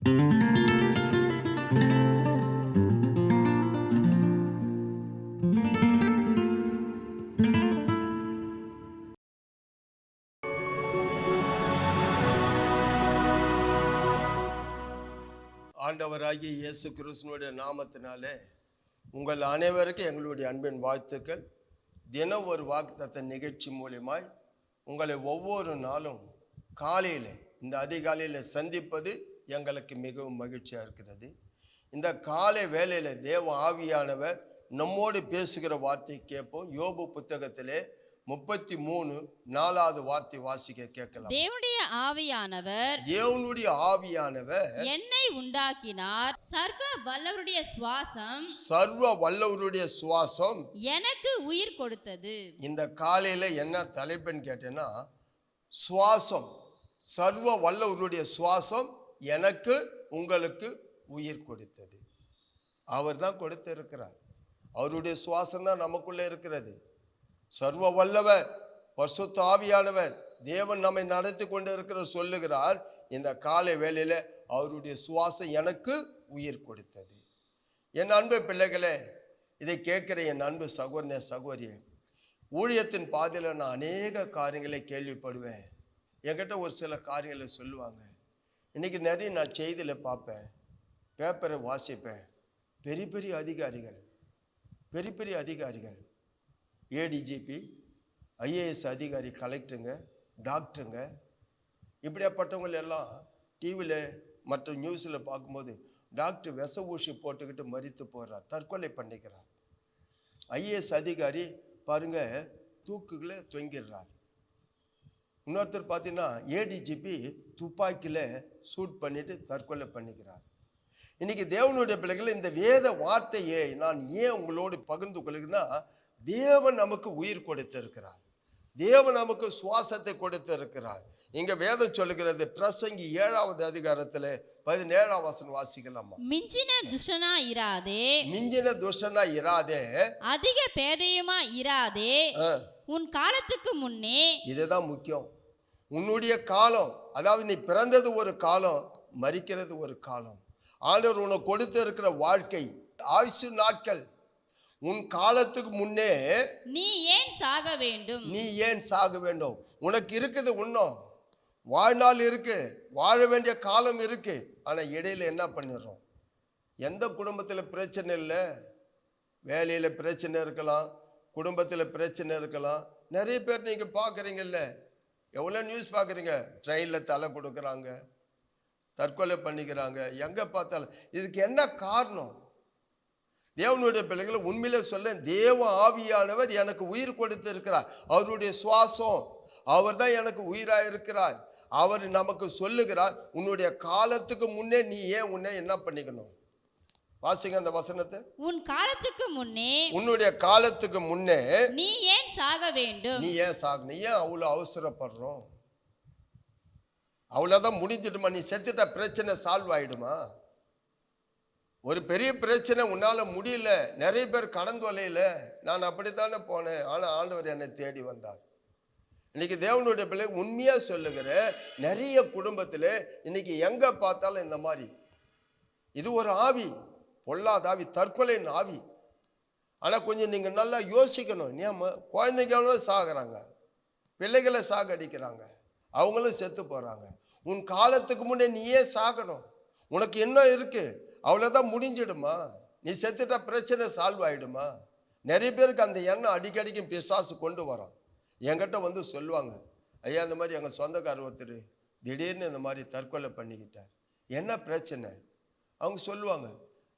ஆண்டவராகிய இயேசு கிறிஸ்துவினுடைய நாமத்தினாலே உங்கள் அனைவருக்கும் எங்களுடைய அன்பின் வாழ்த்துக்கள். தினம் ஒரு வாக்குத்தத்த நிகழ்ச்சி மூலியமாய் உங்களை ஒவ்வொரு நாளும் காலையில் இந்த அதிகாலையில் சந்திப்பது எங்களுக்கு மிகவும் மகிழ்ச்சியாக இருக்கிறது. இந்த காலை வேளையில் தேவ ஆவியானவர் நம்மோடு பேசுகிற வார்த்தை கேட்போம். யோபு புத்தகத்திலே 33:4 வார்த்தை வாசிக்க கேட்கலாம். தேவனுடைய ஆவியானவர் என்னை உண்டாக்கினார், சர்வ வல்லவருடைய சுவாசம் எனக்கு உயிர் கொடுத்தது. இந்த காலையில என்ன தலைப்புன்னு கேட்டேன்னா, சுவாசம், சர்வ வல்லவருடைய சுவாசம் எனக்கு உங்களுக்கு உயிர் கொடுத்தது. அவர் தான் கொடுத்திருக்கிறார். அவருடைய சுவாசம் தான் நமக்குள்ள இருக்கிறது. சர்வ வல்லவர் பரிசுத்த ஆவியானவர் தேவன் நம்மை நடத்தி கொண்டு இருக்கிற சொல்லுகிறார். இந்த காலை வேளையில அவருடைய சுவாசம் எனக்கு உயிர் கொடுத்தது. என் அன்பு பிள்ளைகளே, இதை கேட்கிற என் அன்பு சகோதரனே சகோதரியே, ஊழியத்தின் பாதையில் நான் அநேக காரியங்களை கேள்விப்படுவேன். என்கிட்ட ஒரு சில காரியங்களை சொல்லுவாங்க. இன்னைக்கு நிறைய நான் செய்தியில் பார்ப்பேன், பேப்பரை வாசிப்பேன். பெரிய பெரிய அதிகாரிகள் ஏடிஜிபி, ஐஏஎஸ் அதிகாரி, கலெக்டருங்க, டாக்டருங்க, இப்படியாப்பட்டவங்க எல்லாம் டிவியில் மற்ற நியூஸில் பார்க்கும்போது டாக்டர் விஷ ஊசி போட்டுக்கிட்டு மரித்து போகிறார், தற்கொலை பண்ணிக்கிறார். ஐஏஎஸ் அதிகாரி பாருங்க தூக்குகளை தொங்கிடுறார். இன்னொருத்தர் பார்த்தீங்கன்னா ஏடிஜிபி துப்பாக்கியில் ஷூட் பண்ணிட்டு தற்கொலை பண்ணிக்கிறார். இன்னைக்கு தேவனுடைய பிள்ளைகள், இந்த வேத வார்த்தையை நான் ஏன் உங்களோடு பகிர்ந்து கொள்கிறேன்னா, தேவன் நமக்கு உயிர் கொடுத்திருக்கிறார். தேவன் நமக்கு சுவாசத்தை கொடுத்திருக்கிறார். இங்க வேதம் சொல்லுகிறது, பிரசங்கி 7வது அதிகாரத்துல 17ஆம் வசனம் வாசிக்கலாமா? மிஞ்சின துஷ்டனா இராதே, அதிக பேதையுமா இராதே, உன் காலத்துக்கு முன்னே. இதுதான் முக்கியம். உன்னுடைய காலம், அதாவது நீ பிறந்தது ஒரு காலம், மரிக்கிறது ஒரு காலம். ஆண்டவர் உனக்கு கொடுத்து இருக்கிற வாழ்க்கை, ஆயுசு நாட்கள், உன் காலத்துக்கு முன்னே நீ ஏன் சாக வேண்டும்? உனக்கு இருக்குது, இன்னும் வாழ்நாள் இருக்கு, வாழ வேண்டிய காலம் இருக்கு. ஆனா இடையில என்ன பண்ணிடுறோம்? எந்த குடும்பத்தில் பிரச்சனை இல்லை, வேலையில பிரச்சனை இருக்கலாம், குடும்பத்தில் பிரச்சனை இருக்கலாம். நிறைய பேர் நீங்க பாக்குறீங்கல்ல, எவ்வளவு நியூஸ் பாக்குறீங்க, ட்ரெயின்ல தலை கொடுக்குறாங்க, தற்கொலை பண்ணிக்கிறாங்க, எங்க பார்த்தாலும். இதுக்கு என்ன காரணம்? தேவனுடைய பிள்ளைகளை உண்மையிலே சொல்ல, தேவ ஆவியானவர் எனக்கு உயிர் கொடுத்து இருக்கிறார். அவருடைய சுவாசம், அவர் தான் எனக்கு உயிராக இருக்கிறார். அவர் நமக்கு சொல்லுகிறார், உன்னுடைய காலத்துக்கு முன்னே நீ ஏன் உன்னை என்ன பண்ணிக்கணும்? வாசிங்க அந்த வசனத்தை. உன்னுடைய காலத்துக்கு முன்னே நீ ஏன் சாக வேண்டும்? நீ ஏன் சாகணும்? ஏன் அவ்வளோ அவசரப்படுறோம்? அவ்வளோதான் முடிஞ்சிடுமா? நீ செத்துட்ட பிரச்சனை சால்வ் ஆயிடுமா? ஒரு பெரிய பிரச்சனை உன்னால முடியல, நிறைய பேர் கடந்து வலையில, நான் அப்படித்தானே போனேன், ஆனா ஆண்டவர் என்னை தேடி வந்தார். இன்னைக்கு தேவனுடைய பிள்ளை உண்மையா சொல்லுகிற நிறைய குடும்பத்துல இன்னைக்கு எங்க பார்த்தாலும் இந்த மாதிரி, இது ஒரு ஆவி, பொல்லாத ஆவி, தற்கொலையின் ஆவி. ஆனா கொஞ்சம் நீங்க நல்லா யோசிக்கணும். குழந்தைங்களும் சாகுறாங்க, பிள்ளைகளை சாகடிக்கிறாங்க, அவங்களும் செத்து போறாங்க. உன் காலத்துக்கு முன்னே நீயே சாகணும். உனக்கு என்ன இருக்கு? அவ்வளோதான், முடிஞ்சிடுமா? நீ செத்துட்டா பிரச்சனை சால்வ் ஆகிடுமா? நிறைய பேருக்கு அந்த எண்ணம் அடிக்கடிக்கு பிசாசு கொண்டு வரோம். என்கிட்ட வந்து சொல்லுவாங்க, ஐயா இந்த மாதிரி எங்கள் சொந்தக்காரர் ஒருத்தர் திடீர்னு இந்த மாதிரி தற்கொலை பண்ணிக்கிட்டார், என்ன பிரச்சனை? அவங்க சொல்லுவாங்க,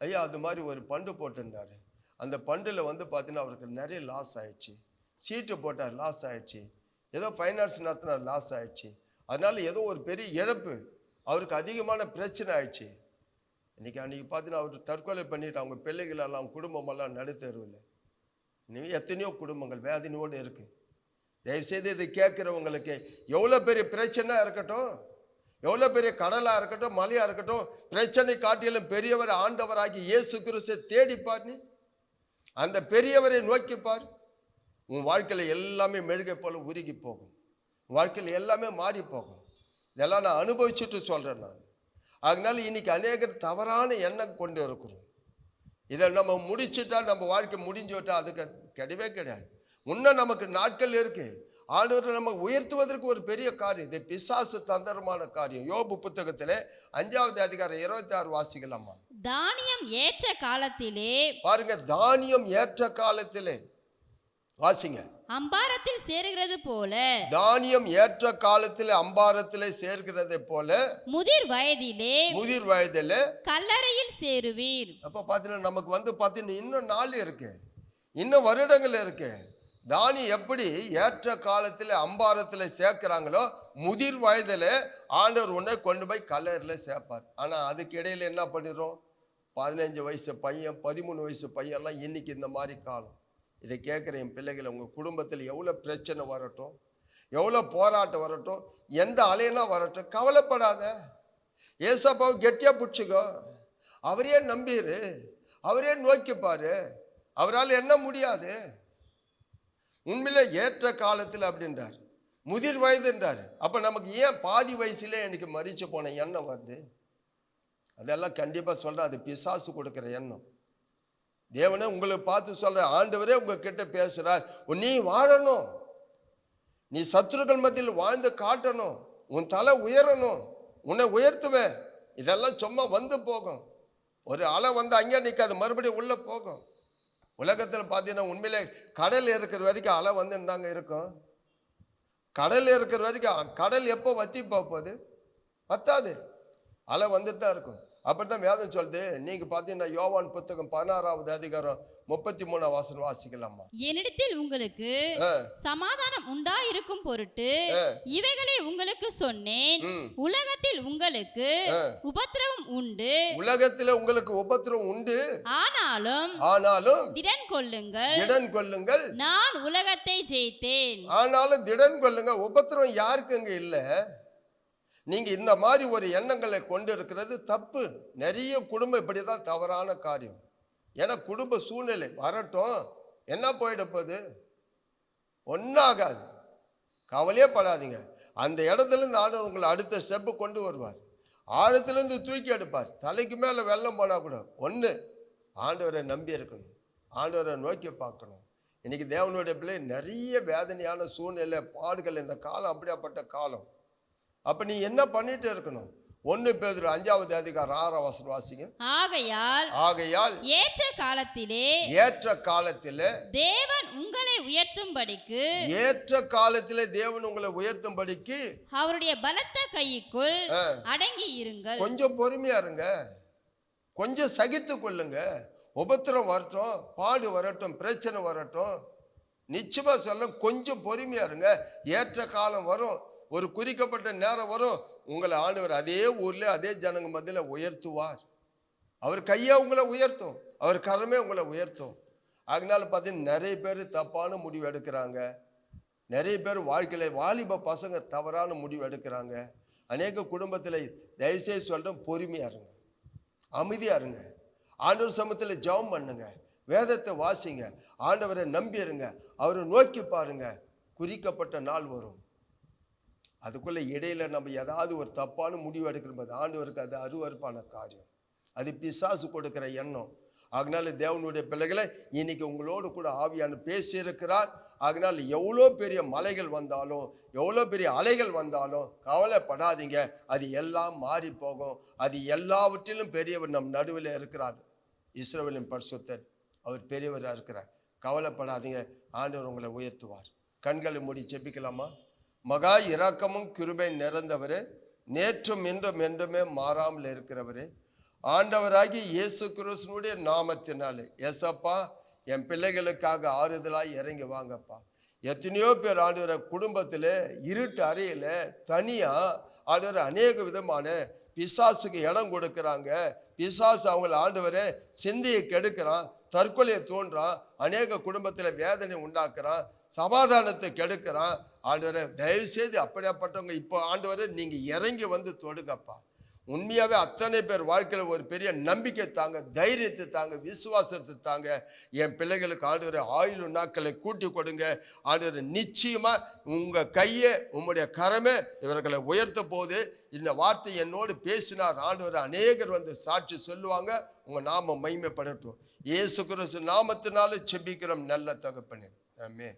ஐயா அது மாதிரி ஒரு பண்டு போட்டிருந்தார், அந்த பண்டில் வந்து பார்த்தீங்கன்னா அவருக்கு நிறைய லாஸ் ஆயிடுச்சு, சீட்டு போட்டார் லாஸ் ஆயிடுச்சு, ஏதோ ஃபைனான்ஸ் நடத்தினார் லாஸ் ஆயிடுச்சு, அதனால ஏதோ ஒரு பெரிய இழப்பு, அவருக்கு அதிகமான பிரச்சனை ஆயிடுச்சு. அன்னைக்கு பார்த்தீங்கன்னா அவர் தற்கொலை பண்ணிட்டு அவங்க பிள்ளைகளெல்லாம் குடும்பமெல்லாம் நடுத்தருவில். இனிமே எத்தனையோ குடும்பங்கள் வேதனையோடு இருக்கு. தயவுசெய்து இதை கேட்குறவங்களுக்கு எவ்வளோ பெரிய பிரச்சனை இருக்கட்டும், எவ்வளோ பெரிய கடலாக இருக்கட்டும், மலையாக இருக்கட்டும், பிரச்சனை காட்டிலும் பெரியவர் ஆண்டவராகி இயேசு கிறிஸ்துவை தேடிப்பார். நீ அந்த பெரியவரை நோக்கிப்பார். உன் வாழ்க்கையில் எல்லாமே மெழுகை போல உருகி போகும். வாழ்க்கையில் எல்லாமே மாறி போகும். இதெல்லாம் நான் அனுபவிச்சுட்டு சொல்கிறேன். நான் அதனால இன்னைக்கு அநேகர் தவறான எண்ணம் கொண்டு இருக்கிறோம். இதை நம்ம முடிச்சுட்டா நம்ம வாழ்க்கை முடிஞ்சு விட்டா அதுக்கு கிடையவே கிடையாது. இன்னும் நமக்கு நாட்கள் இருக்கு. ஆண்டவர் நம்ம உயர்த்துவதற்கு ஒரு பெரிய காரியம். இது பிசாசு தந்திரமான காரியம். யோபு புத்தகத்திலே 5வது அதிகாரம் 26 வாசிக்கலாமா? தானியம் ஏற்ற காலத்திலே, பாருங்க, தானியம் ஏற்ற காலத்திலே வாசிங்க. அம்பாரத்தில் சேருகிறது போல, தானியம் ஏற்ற காலத்திலே அம்பாரத்திலே சேர்க்கிறது போல, முதிர் வயதிலே கல்லறையில் சேருவீர். அப்ப பாத்தீங்கன்னா நமக்கு பாத்தீங்கன்னா இன்னும் நாள் இருக்கு, இன்னும் வருடங்கள் இருக்கு. தானி எப்படி ஏற்ற காலத்தில் அம்பாரத்தில் சேர்க்கிறாங்களோ, முதிர் வயதில் ஆண்டவர் உன்னை கொண்டு போய் கல்லறையில் சேர்ப்பார். ஆனால் அதுக்கு இடையில என்ன பண்ணிடுறோம்? 15 வயசு பையன், 13 வயசு பையன்லாம் இன்னைக்கு இந்த மாதிரி காலம். இதை கேட்குற என் பிள்ளைகளை, உங்கள் குடும்பத்தில் எவ்வளோ பிரச்சனை வரட்டும், எவ்வளோ போராட்டம் வரட்டும், எந்த அலைனா வரட்டும், கவலைப்படாத. ஏசப்பாவை கெட்டியாக பிடிச்சிக்கோ. அவரே நம்பிரு, அவரே நோக்கிப்பாரு. அவரால் என்ன முடியாது? உண்மையில ஏற்ற காலத்தில் அப்படின்றார், முதிர் வயதுன்றார். அப்போ நமக்கு ஏன் பாதி வயசுல எனக்கு மறிச்சு போன எண்ணம் வருது? அதெல்லாம் கண்டிப்பாக சொல்கிறேன், அது பிசாசு கொடுக்குற எண்ணம். தேவனே உங்களுக்கு பார்த்து சொல்ற, ஆண்டவரே உங்ககிட்ட பேசுகிறார், நீ வாழணும், நீ சத்துருக்கள் மத்தியில் வாழ்ந்து காட்டணும், உன் தலை உயரணும், உன்னை உயர்த்துவேன். இதெல்லாம் சும்மா வந்து போகும். ஒரு அலை அங்கே நிற்காது, மறுபடியும் உள்ளே போகும். உலகத்தில் பார்த்தீங்கன்னா உண்மையிலே கடல் இருக்கிற வரைக்கும் அலை வந்துன்னு இருக்கும். கடல் இருக்கிற வரைக்கும், கடல் எப்போ வத்தி போகுது? பத்தாது, அலை வந்துட்டு தான் இருக்கும். அப்படித்தான் வேதம் சொல்லுது. நீங்க பார்த்தீங்கன்னா யோவான் புத்தகம் 16வது அதிகாரம் 33 வசனம் வாசிக்கலாமா? என்னிடத்தில் உங்களுக்கு சமாதானம் உண்டாயிருக்கும் பொருட்டு இவைகளை உங்களுக்கு சொன்னேன். உலகத்தில் உங்களுக்கு உபத்திரவம் உண்டு. உலகத்தில் உங்களுக்கு உபத்திரவம் உண்டு. ஆனாலும் திடன் கொள்ளுங்கள், நான் உலகத்தை ஜெயித்தேன். ஆனாலும் திடன் கொள்ளுங்க. உபத்திரவம் யாருக்குங்க இல்லை? நீங்க இந்த மாதிரி ஒரு எண்ணங்களை கொண்டு இருக்கிறது தப்பு. நிறைய குடும்பம் இப்படிதான் தவறான காரியம். ஏன்னா குடும்ப சூழ்நிலை வரட்டும், என்ன போயிட போகுது? ஒன்றாகாது, கவலையே படாதீங்க. அந்த இடத்துலேருந்து ஆண்டவர் உங்களை அடுத்த ஸ்டெப்பு கொண்டு வருவார். ஆழத்துலேருந்து தூக்கி எடுப்பார். தலைக்கு மேலே வெள்ளம் போனால் கூட ஒன்று, ஆண்டவரை நம்பி இருக்கணும், ஆண்டவரை நோக்கி பார்க்கணும். இன்னைக்கு தேவனுடைய பிள்ளை நிறைய வேதனையான சூழ்நிலை, பாடுகள். இந்த காலம் அப்படியாப்பட்ட காலம். அப்போ நீ என்ன பண்ணிட்டு இருக்கணும்? 1 பேதுரு 5வது அதிகாரம் 6ஆம் வசனம் வாசிங்க. ஆகையால் ஏற்ற காலத்திலே தேவன் உங்களை உயர்த்தும்படிக்கு அவருடைய பலத்த கைக்குள் அடங்கி இருங்கள். கொஞ்சம் பொறுமையா இருங்க, கொஞ்சம் சகித்து கொள்ளுங்க. உபத்திரம் வரட்டும், பாடு வரட்டும், பிரச்சனை வரட்டும், நிச்சயமா சொல்ல கொஞ்சம் பொறுமையா இருங்க. ஏற்ற காலம் வரும், ஒரு குறிக்கப்பட்ட நேரம் வரும். உங்களை ஆண்டவர் அதே ஊர்ல அதே ஜனங்க மத்தியில் உயர்த்துவார். அவர் கையை உங்களை உயர்த்தும், அவர் கரமே உங்களை உயர்த்தும். அதனால பார்த்தீங்கன்னா நிறைய பேர் தப்பான முடிவு எடுக்கிறாங்க. நிறைய பேர் வாழ்க்கையில வாலிப பசங்க தவறான முடிவு எடுக்கிறாங்க. அநேக குடும்பத்தில் தயவுசெய்து சொல்றேன், பொறுமையா இருங்க, அமைதியா இருங்க. ஆண்டவர் சமூகத்தில் ஜெபம் பண்ணுங்க, வேதத்தை வாசிங்க, ஆண்டவரை நம்பி இருங்க, அவரை நோக்கி பாருங்க. குறிக்கப்பட்ட நாள் வரும். அதுக்குள்ள இடையில நம்ம ஏதாவது ஒரு தப்பான முடிவு எடுக்கிறோம், ஆண்டவருக்கு அது அருவருப்பான காரியம். அது பிசாசு கொடுக்கிற எண்ணம். அதனால தேவனுடைய பிள்ளைகளை, இன்னைக்கு உங்களோடு கூட ஆவியான பேசியிருக்கிறார். அதனால எவ்வளோ பெரிய மலைகள் வந்தாலும், எவ்வளோ பெரிய அலைகள் வந்தாலும் கவலைப்படாதீங்க. அது எல்லாம் மாறி போகும். அது எல்லாவற்றிலும் பெரியவர் நம் நடுவில் இருக்கிறார். இஸ்ரவேலின் பரிசுத்தர், அவர் பெரியவராக இருக்கிறார். கவலைப்படாதீங்க, ஆண்டவர் உங்களை உயர்த்துவார். கண்களை மூடி ஜெபிக்கலாமா? மகா இரக்கமும் கிருபை நிறைந்தவரே, நேற்றும் இன்றும் என்றுமே மாறாமல் இருக்கிறவரே, ஆண்டவராகி இயேசு கிறிஸ்துவினுடைய நாமத்தினாலே ஏசப்பா, என் பிள்ளைகளுக்காக ஆறுதலாய் இறங்கி வாங்கப்பா. எத்தனையோ பேர் ஆண்டவரை குடும்பத்தில் இருட்டு அறையில் தனியாக ஆண்டவரை அநேக விதமான பிசாசுக்கு இடம் கொடுக்குறாங்க. பிசாசு அவங்களை ஆண்டவரை சிந்தையை கெடுக்கிறான், தற்கொலையை தோன்றான், அநேக குடும்பத்தில் வேதனை உண்டாக்குறான், சமாதானத்தை கெடுக்கிறான். ஆண்டவரை தயவு செய்து அப்படியாப்பட்டவங்க இப்போ ஆண்டவரை நீங்கள் இறங்கி வந்து தொடுங்கப்பா. உண்மையாவே அத்தனை பேர் வாழ்க்கையில் ஒரு பெரிய நம்பிக்கை தாங்க, தைரியத்தை தாங்க, விசுவாசத்தை தாங்க. என் பிள்ளைகளுக்கு ஆண்டவரே ஆயுள் நாட்களை கூட்டி கொடுங்க ஆண்டவரே. நிச்சயமா உங்க கையை உம்முடைய கரமே இவர்களை உயர்த்த போது. இந்த வார்த்தை என்னோடு பேசினார் ஆண்டவரே. அநேகர் வந்து சாட்சி சொல்லுவாங்க. உங்க நாம மகிமைப்படட்டும். இயேசு கிறிஸ்து நாமத்தினால செபிக்கிறோம் நல்ல தகப்பனே. ஆமென்.